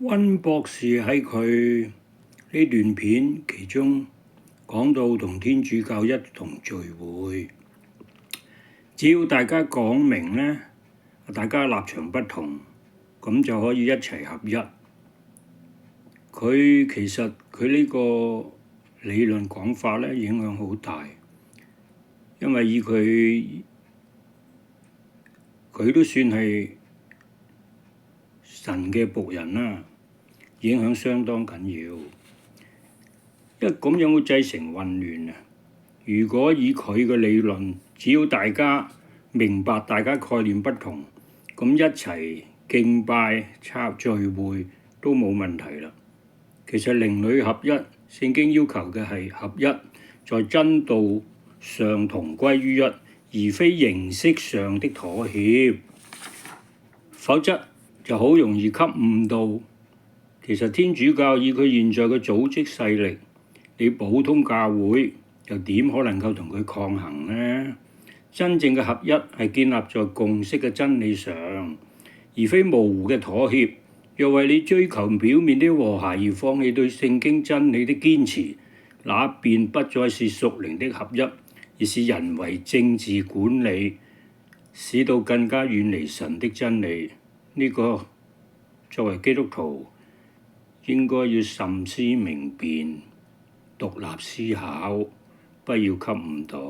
溫博士喺佢呢段片其中講到同天主教一同聚會，只要大家講明呢，大家立場不同，咁就可以一齊合一。其實佢呢個理論講法呢，影響好大，因為以佢都算係神嘅僕人啦，影響相當緊要。因為咁樣會製成混亂啊！如果以佢嘅理論，只要大家明白大家概念不同，咁一齊敬拜、聚會都冇問題啦。其實靈裡合一，聖經要求嘅係合一，在真道上同歸於一，而非形式上的妥協，否則就好容易給誤導。其實天主教以佢現在嘅組織勢力，你普通教會又點可能夠同佢抗衡呢？真正嘅合一係建立在共識嘅真理上，而非模糊嘅妥協。若為你追求表面的和諧而放棄對聖經真理的堅持，那便不再是屬靈的合一，而是人為政治管理，使到更加遠離神的真理。呢個作為基督徒應該要慎思明辨，獨立思考，不要給誤導。